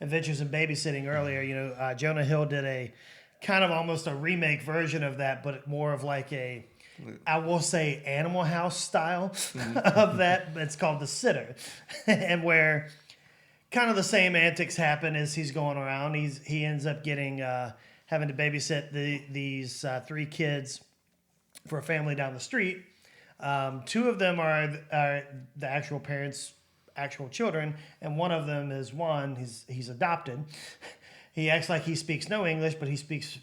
Adventures in Babysitting earlier. Jonah Hill did a kind of almost a remake version of that, but more of I will say Animal House style of that. It's called The Sitter, and where kind of the same antics happen as he's going around. He ends up getting having to babysit these 3 kids for a family down the street. 2 of them are the actual parents' actual children, and one of them is he's adopted. He acts like he speaks no English, but he speaks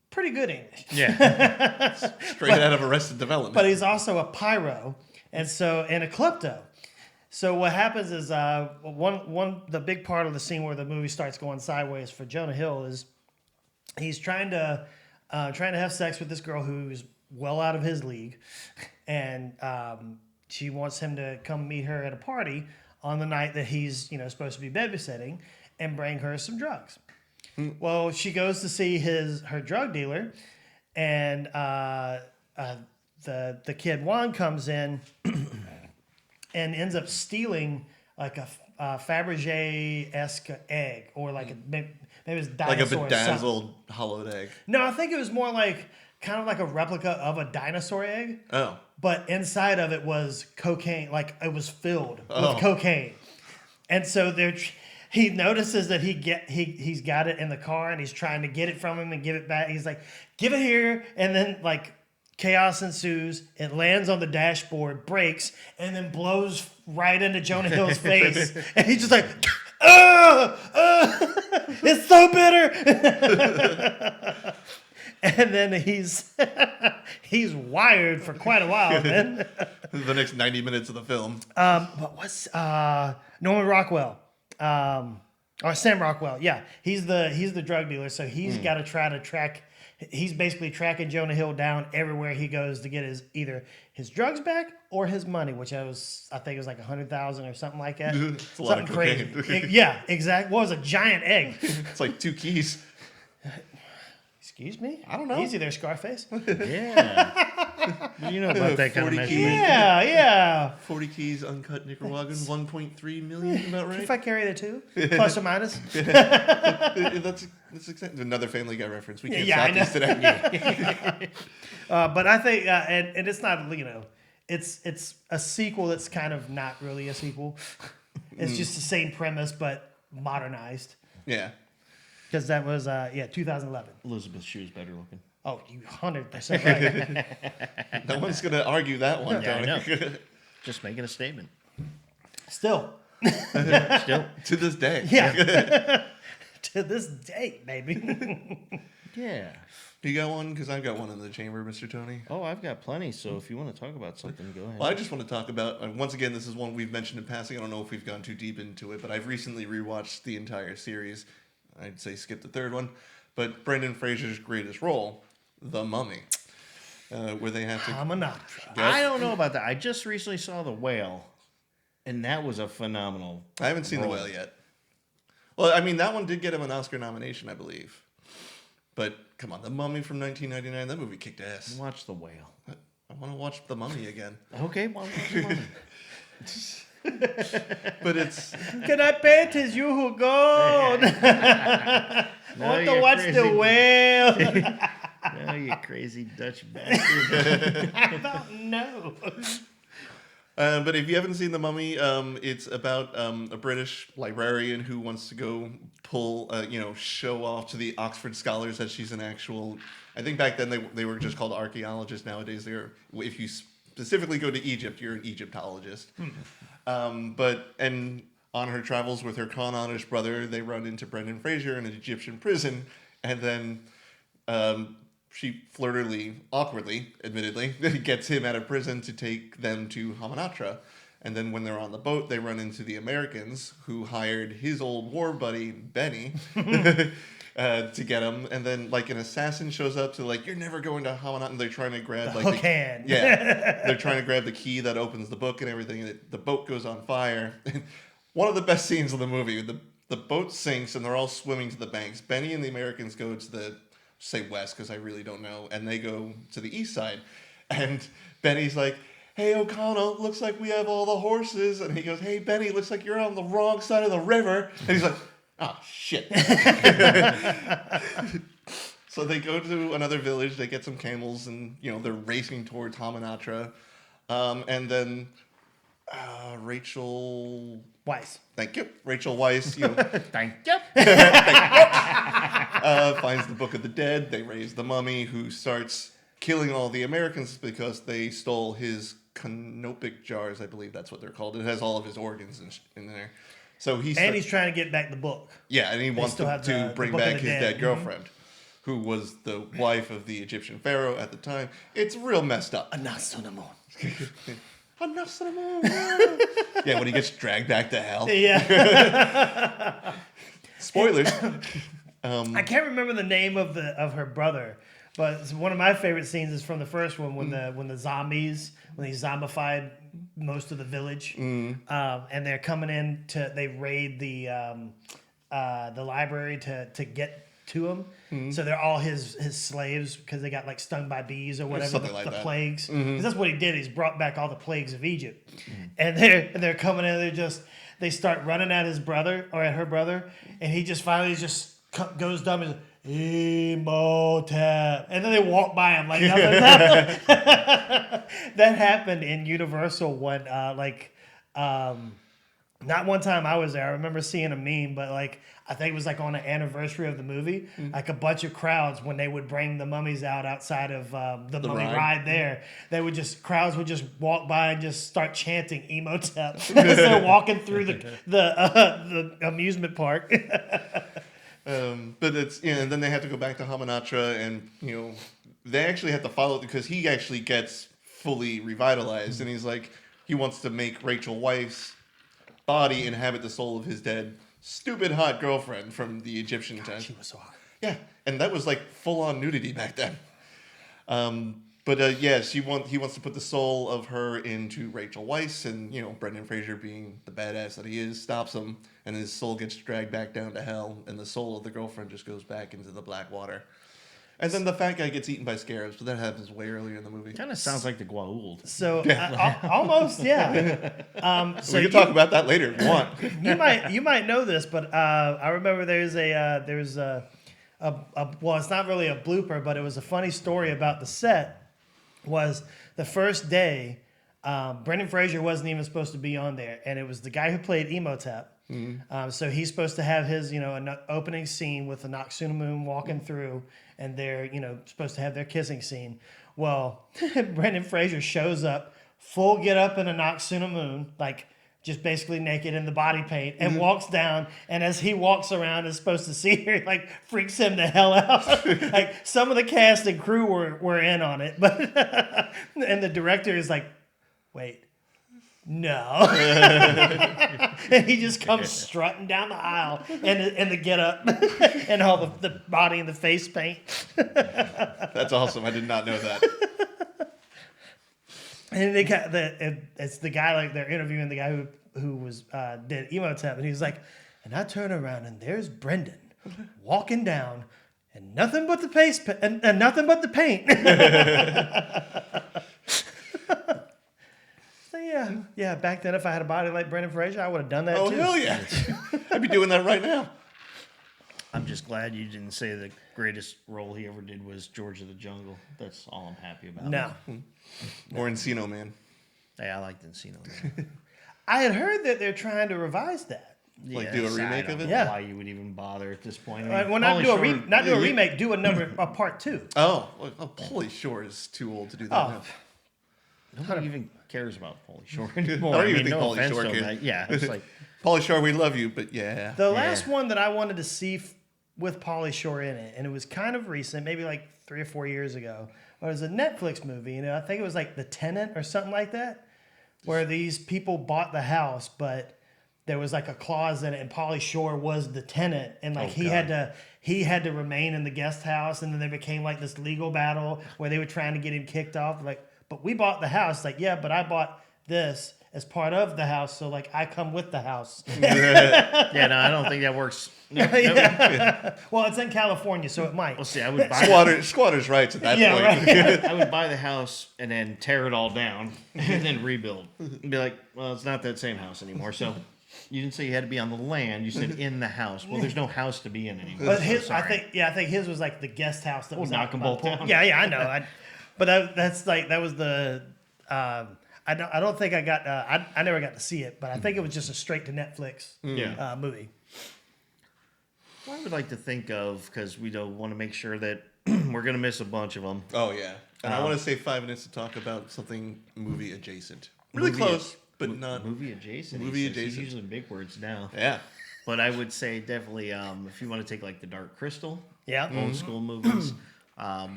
pretty good English. Yeah. Straight out of Arrested Development. But he's also a pyro and a klepto. So what happens is the big part of the scene where the movie starts going sideways for Jonah Hill is he's trying to have sex with this girl who's well out of his league, and she wants him to come meet her at a party on the night that he's supposed to be babysitting and bring her some drugs. Well, she goes to see her drug dealer, and the kid Juan comes in and ends up stealing a Fabergé-esque egg, or maybe it's dinosaur. Like a bedazzled hollowed egg. No, I think it was more kind of like a replica of a dinosaur egg. Oh. But inside of it was cocaine, it was filled with cocaine. And so he notices that he's got it in the car and he's trying to get it from him and give it back. He's like, give it here. And then like chaos ensues. It lands on the dashboard, breaks, and then blows right into Jonah Hill's face. And he's just like, it's so bitter. And then he's wired for quite a while, man. The next 90 minutes of the film. But what's Norman Rockwell? Or Sam Rockwell? Yeah, he's the drug dealer. So he's got to try to track. He's basically tracking Jonah Hill down everywhere he goes to get either his drugs back or his money, which I think it was like 100,000 or something like that. It's a lot of something cocaine. crazy. Yeah, exactly. What was a giant egg? It's like 2 keys. Excuse me? I don't know. Easy there, Scarface. Yeah. You know about that kind of 40 measurement. Yeah. 40 keys, uncut Nicaraguan, 1.3 million, about right? If I carry the two, plus or minus. That's exactly another Family Guy reference. We can't stop this today. But I think, and it's not, it's a sequel that's kind of not really a sequel. It's just the same premise, but modernized. Yeah. Because that was, 2011. Elizabeth Shue's better looking. Oh, you 100% right. No one's going to argue that one, Yeah, I know. Tony. Just making a statement. Still. Still. To this day. Yeah. To this date, baby. Yeah. You got one? Because I've got one in the chamber, Mr. Tony. Oh, I've got plenty. So if you want to talk about something, go ahead. Well, I just want to talk about, once again, this is one we've mentioned in passing. I don't know if we've gone too deep into it, but I've recently rewatched the entire series. I'd say skip the third one. But Brendan Fraser's greatest role, The Mummy. Where they have to... Hamanatra. Yep. I don't know about that. I just recently saw The Whale, and that was a phenomenal. I haven't seen The Whale yet. Well, I mean, that one did get him an Oscar nomination, I believe. But, come on, The Mummy from 1999, that movie kicked ass. Watch The Whale. I want to watch The Mummy again. Okay, well, watch The Mummy. But it's... Can I pay it you who go? I want to you're watch crazy. the whale. No, you crazy Dutch bastard. I don't know. But if you haven't seen The Mummy, it's about a British librarian who wants to go show off to the Oxford scholars that she's an actual... I think back then they were just called archaeologists. Nowadays, if you specifically go to Egypt, you're an Egyptologist. And on her travels with her con artist brother, they run into Brendan Fraser in an Egyptian prison, and then she awkwardly, admittedly, gets him out of prison to take them to Hamanatra. And then when they're on the boat, they run into the Americans who hired his old war buddy, Benny, to get him. And then, like, an assassin shows up to, like, you're never going to Hamanatra. And they're trying to grab, The like... hook hand. Yeah. They're trying to grab the key that opens the book and everything. And the boat goes on fire. One of the best scenes of the movie, the boat sinks and they're all swimming to the banks. Benny and the Americans go to the... say west because I really don't know, and they go to the east side, and Benny's like, hey O'Connell, looks like we have all the horses, and he goes, hey Benny, looks like you're on the wrong side of the river, and he's like, oh shit. So they go to another village, they get some camels, and they're racing towards Hamanatra, and then Rachel Weisz. Thank you. Rachel Weisz, Thank you. finds the Book of the Dead. They raise the mummy, who starts killing all the Americans because they stole his canopic jars. I believe that's what they're called. It has all of his organs in there. So he's trying to get back the book. Yeah, and he wants to bring Book of back the his Dead. dead girlfriend, who was the wife of the Egyptian pharaoh at the time. It's real messed up. Yeah, when he gets dragged back to hell. Yeah. Spoilers. I can't remember the name of her brother, but one of my favorite scenes is from the first one when the zombies, when they zombified most of the village, and they're coming in they raid the library to get to him. So they're all his slaves because they got like stung by bees or whatever, something like the that. plagues. 'Cause that's what he did. He's brought back all the plagues of Egypt, and they're coming in. They start running at his brother or at her brother, and he just finally goes dumb and Imhotep, and then they walk by him like nothing happened. That happened in Universal when Not one time I was there. I remember seeing a meme, but like I think it was like on an anniversary of the movie, like a bunch of crowds when they would bring the mummies out outside of the mummy ride there. They would crowds would just walk by and just start chanting Emotep as they're walking through the amusement park. But it's and then they have to go back to Hamanatra, and they actually have to follow because he actually gets fully revitalized, and he's like he wants to make Rachel Weisz's body inhabit the soul of his dead stupid hot girlfriend from the Egyptian time. She was so hot. Yeah, and that was like full on nudity back then. But yes, he wants to put the soul of her into Rachel Weisz, and Brendan Fraser, being the badass that he is, stops him, and his soul gets dragged back down to hell, and the soul of the girlfriend just goes back into the black water. And then the fat guy gets eaten by scarabs, but that happens way earlier in the movie. Kind of sounds like the Goa'uld. So almost, yeah. So we can talk about that later if you want. You might know this, but I remember there's a well, it's not really a blooper, but it was a funny story about the set. Was the first day, Brendan Fraser wasn't even supposed to be on there, and it was the guy who played Emotep. So he's supposed to have his, an opening scene with the Noxuna Moon walking through, and they're, supposed to have their kissing scene. Well, Brendan Fraser shows up, full get up in a Noxuna Moon, like just basically naked in the body paint, and walks down. And as he walks around, is supposed to see her, like freaks him the hell out. Like some of the cast and crew were in on it, but and the director is like, wait. No. And he just comes strutting down the aisle and the get up and all the body and the face paint. That's awesome. I did not know that. And they got it's the guy, like they're interviewing the guy who was did Emotep, and he's like, and I turn around and there's Brendan walking down and nothing but the paste and nothing but the paint. Yeah. Back then, if I had a body like Brendan Fraser, I would have done that too. Oh, hell yeah. I'd be doing that right now. I'm just glad you didn't say the greatest role he ever did was George of the Jungle. That's all I'm happy about. No. Or Encino Man. Hey, I liked Encino Man. I had heard that they're trying to revise that. Like do a remake of it? Yeah. Why you would even bother at this point? Well, not do a remake, do a part 2. Oh, Pauly Shore is too old to do that now. Nobody even cares about Pauly Shore anymore. I don't even think Pauly offense Shore to him, cares. Yeah, it's like Pauly Shore, we love you, but yeah. The last one that I wanted to see with Pauly Shore in it, and it was kind of recent, maybe like 3 or 4 years ago. It was a Netflix movie, I think it was like The Tenant or something like that, where these people bought the house, but there was like a clause in it, and Pauly Shore was the tenant, and like he had to remain in the guest house, and then there became like this legal battle where they were trying to get him kicked off. Like, but we bought the house. Like, yeah, but I bought this as part of the house, so like I come with the house. yeah, no, I don't think that works. Nope. Well, it's in California, so it might. Well, see, I would buy squatters' rights at that point. Right. I would buy the house and then tear it all down and then rebuild. And be like, well, it's not that same house anymore. So you didn't say you had to be on the land. You said in the house. Well, there's no house to be in anymore. But so I think his was like the guest house that was knock them both down. Yeah, I know. But that was the. I don't think I got. I never got to see it, but I think it was just a straight to Netflix movie. Well, I would like to think of, because we don't want to make sure that we're going to miss a bunch of them. Oh, yeah. And I want to save 5 minutes to talk about something movie adjacent. Really close, but not... Movie adjacent. Movie He's adjacent. using big words now. Yeah. But I would say definitely, if you want to take like the Dark Crystal, Yeah. old school movies,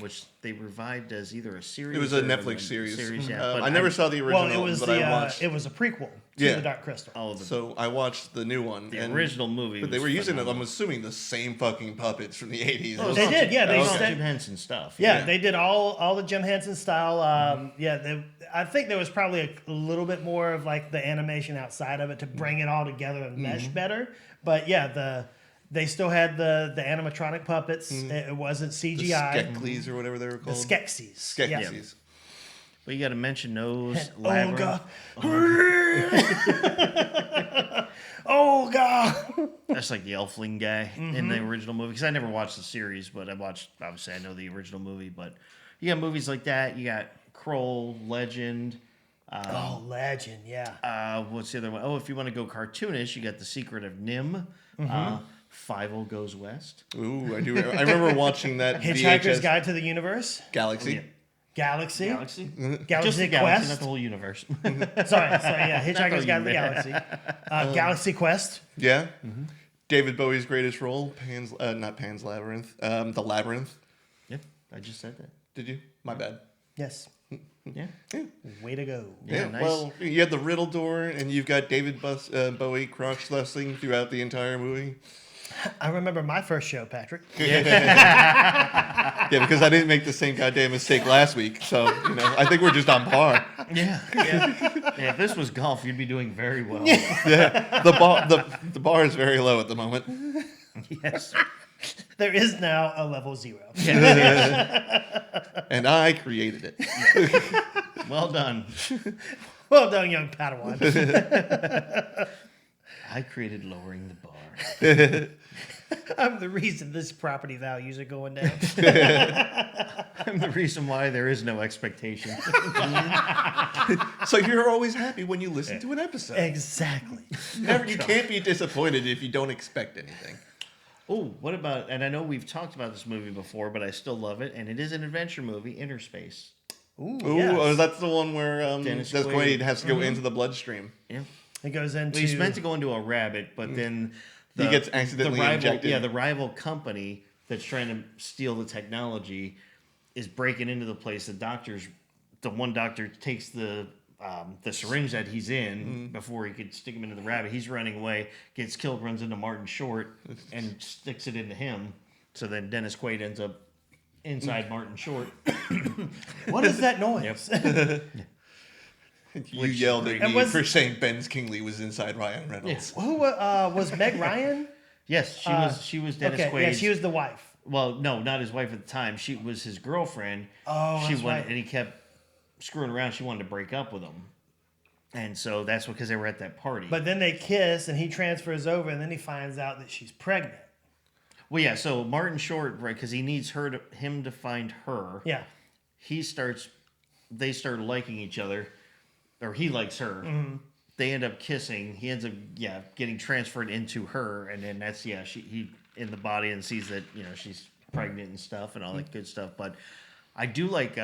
which they revived as either a series. It was a or Netflix series. Yeah, but I never saw the original, Well, but I watched... it was a prequel to the Dark Crystal. Oh, So I watched the new one. the original movie. But they was were using, phenomenal. I'm assuming, the same fucking puppets from the 80s. Oh, They did, yeah. They They used said- Jim Henson stuff. Yeah, they did all the Jim Henson style. I think there was probably a little bit more of like the animation outside of it to bring it all together and mesh better. But yeah, they still had the animatronic puppets. It wasn't The CGI. Skeksis or whatever they were The called. Skeksis. Skeksis. But you got to mention those. And Labyrinth. Oh God! That's like the Elfling guy in the original movie. Because I never watched the series, but obviously I know the original movie. But you got movies like that. You got Kroll, Legend. Legend, yeah. What's the other one? Oh, if you want to go cartoonish, you got The Secret of Nim. Fievel Goes West. Ooh, I do. I remember watching that Hitchhiker's VHS Guide to the Universe. Galaxy. Yeah. Galaxy. Galaxy? Galaxy Just the Quest. galaxy, not the whole universe. Sorry, yeah. Hitchhiker's Guide to the Galaxy. Galaxy Quest. Yeah. David Bowie's greatest role, not Pan's Labyrinth, The Labyrinth. Yeah, I just said that. Did you? My bad. Yes. Yeah. Way to go. Yeah, nice. Well, you had the riddle door, and you've got David Bowie crotch thrusting throughout the entire movie. I remember my first show, Patrick. Yeah, because I didn't make the same goddamn mistake last week, so I think we're just on par. Yeah. If this was golf, you'd be doing very well. Yeah, the bar is very low at the moment. Yes. There is now a level 0. And I created it. Well done. Well done, young Padawan. I created lowering the bar. I'm the reason this property values are going down. I'm the reason why there is no expectation. So you're always happy when you listen to an episode. Exactly. You can't be disappointed if you don't expect anything. Oh, what about, and I know we've talked about this movie before, but I still love it, and it is an adventure movie, Inner Space. Ooh, Ooh, yes. that's the one where Dennis Quaid Quaid has to go into the bloodstream. Yeah. It goes into... Well, he's meant to go into a rabbit, but then... He gets accidentally injected. Yeah, the rival company that's trying to steal the technology is breaking into the place. The one doctor takes the syringe that he's in before he could stick him into the rabbit. He's running away, gets killed, runs into Martin Short, and sticks it into him. So then Dennis Quaid ends up inside Martin Short. What is that noise? Yep. You yelled at me was- for saying Ben Kingsley was inside Ryan Reynolds. Who was Meg Ryan? Yes, she was Dennis Okay, Quaid's. yeah, she was the wife. Well, no, not his wife at the time. She was his girlfriend. Oh, she that's went right. and he kept screwing around. She wanted to break up with him, and so that's because they were at that party. But then they kiss, and he transfers over, and then he finds out that she's pregnant. Well, yeah. So Martin Short, right? Because he needs him to find her. Yeah. They start liking each other, or he likes her. Mm-hmm. They end up kissing. He ends up getting transferred into her, and then that's he in the body and sees that she's pregnant and stuff and all that good stuff. But I do like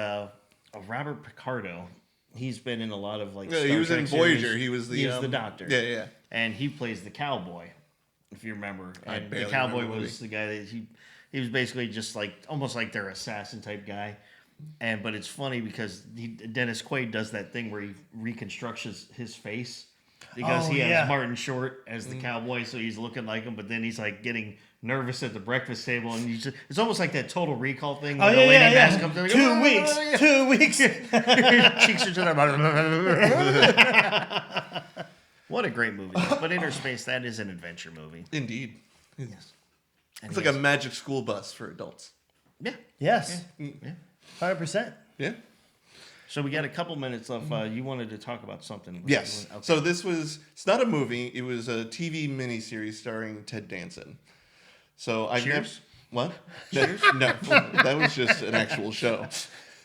Robert Picardo. He's been in a lot of Star he was Trek in Voyager. series. He was the doctor. Yeah. And he plays the cowboy, if you remember. I And the barely cowboy remember the was the guy that he was basically just almost like their assassin type guy. But it's funny because Dennis Quaid does that thing where he reconstructs his face because he has Martin Short as the cowboy, so he's looking like him. But then he's getting nervous at the breakfast table, and it's almost like that Total Recall thing. Oh, When the lady yeah. comes in, 2 weeks. 2 weeks. cheeks are to the What a great movie! But Inner Space, that is an adventure movie. Indeed. Yes, and It's like a magic school bus for adults. yeah. Yes. Yeah. 100%. Yeah. So we got a couple minutes left. You wanted to talk about something. Yes. Okay. So it's not a movie. It was a TV miniseries starring Ted Danson. So I've never... Cheers? What? Cheers? No, that was just an actual show.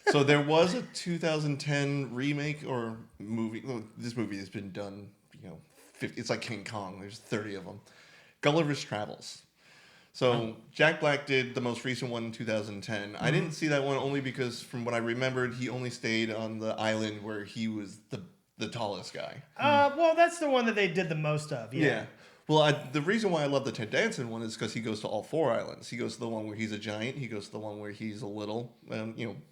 So there was a 2010 remake or movie. Well, this movie has been done, 50, it's like King Kong. There's 30 of them. Gulliver's Travels. So Jack Black did the most recent one in 2010. I didn't see that one only because from what I remembered, he only stayed on the island where he was the tallest guy. Well, that's the one that they did the most of. Yeah. Well, the reason why I love the Ted Danson one is because he goes to all 4 islands. He goes to the one where he's a giant. He goes to the one where he's a little,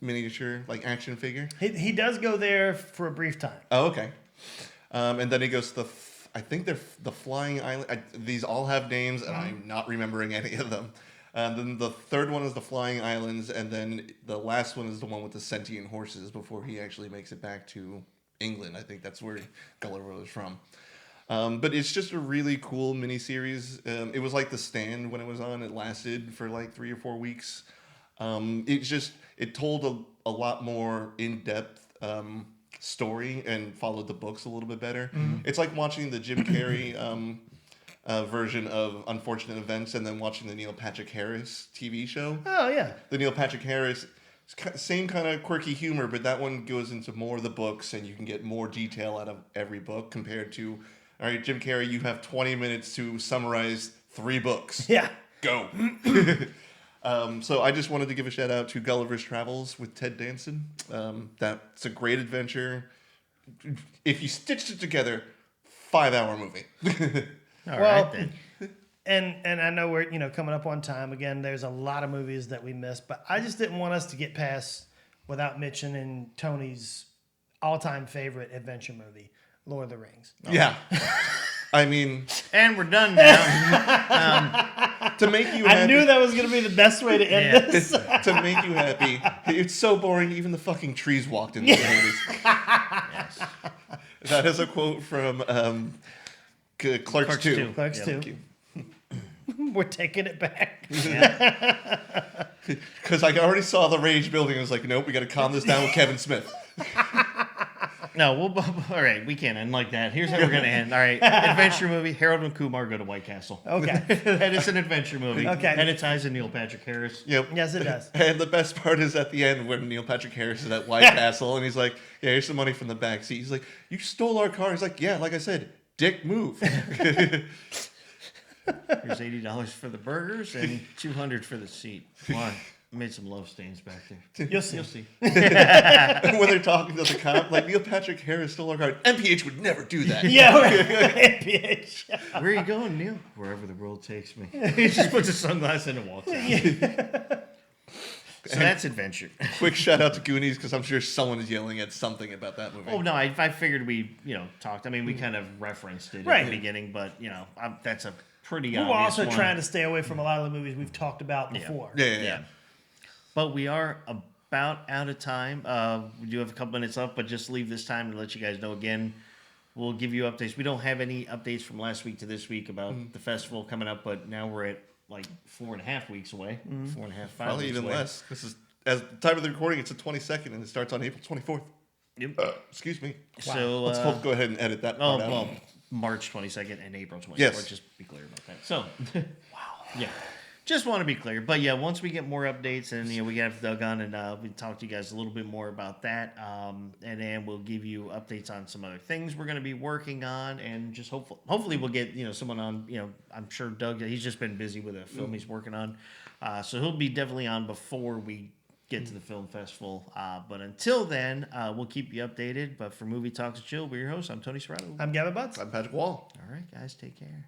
miniature, action figure. He does go there for a brief time. Oh, okay. And then he goes to I think they're the Flying Island. These all have names, and I'm not remembering any of them. Then the third one is the Flying Islands, and then the last one is the one with the sentient horses before he actually makes it back to England. I think that's where Gulliver was from. But it's just a really cool miniseries. It was like The Stand when it was on. It lasted for 3 or 4 weeks. It told a lot more in-depth story and followed the books a little bit better. It's like watching the Jim Carrey version of Unfortunate Events and then watching the Neil Patrick Harris TV show. Oh, yeah. The Neil Patrick Harris same kind of quirky humor, but that one goes into more of the books, and you can get more detail out of every book compared to, all right, Jim Carrey, you have 20 minutes to summarize 3 books. Yeah. Go. So I just wanted to give a shout out to Gulliver's Travels with Ted Danson. That's a great adventure. If you stitched it together, 5-hour movie. All Well, right then. And I know we're coming up on time again. There's a lot of movies that we missed, but I just didn't want us to get past without mentioning Tony's all-time favorite adventure movie, Lord of the Rings. Yeah. I mean, And we're done now. to make you happy. I knew that was going to be the best way to end Yeah. this. To make you happy. It's so boring, even the fucking trees walked in the movies. Yes. That is a quote from Clerks, Clerks 2. 2. Clerks Yep. 2. Thank you. We're taking it back. Yeah. Because I already saw the rage building. I was like, nope, we got to calm this down with Kevin Smith. No, all right, we can't end like that. Here's how we're going to end. All right, adventure movie, Harold and Kumar go to White Castle. Okay. That is an adventure movie. Okay. And it ties in Neil Patrick Harris. Yep. Yes, it does. And the best part is at the end when Neil Patrick Harris is at White Castle and he's like, yeah, here's some money from the back seat. He's like, you stole our car. He's like, yeah, like I said, dick move. Here's $80 for the burgers and $200 for the seat. Why? Made some love stains back there. You'll see. You'll see. When they're talking to the cop, like, Neil Patrick Harris stole our car. MPH would never do that. Yeah, right. NPH. Where are you going, Neil? Wherever the world takes me. He just puts his sunglasses in and walks out. So that's adventure. Quick shout out to Goonies because I'm sure someone is yelling at something about that movie. Oh, no, I figured we, talked. I mean, we kind of referenced it Right. at the beginning, but, that's a pretty We obvious were also one. trying to stay away from a lot of the movies we've talked about Yeah. before. Yeah. But we are about out of time. We do have a couple minutes left, but just leave this time to let you guys know again. We'll give you updates. We don't have any updates from last week to this week about the festival coming up, but now we're at like 4.5 weeks away. 4.5, 5 Probably weeks even away. less. This is, as the time of the recording, it's the 22nd and it starts on April 24th. Yep. Excuse me. So, Let's go ahead and edit that part out. well, March 22nd and April 24th. Yes. Just be clear about that. So, wow. Yeah. Just want to be clear. But yeah, once we get more updates and we have Doug on and we talk to you guys a little bit more about that. And then we'll give you updates on some other things we're going to be working on and just hopefully we'll get, someone on, I'm sure Doug, he's just been busy with a film he's working on. So he'll be definitely on before we get to the film festival. But until then, we'll keep you updated. But for Movie Talks Chill, we're your hosts. I'm Tony Serrato. I'm Gavin Butts. I'm Patrick Wall. All right, guys, take care.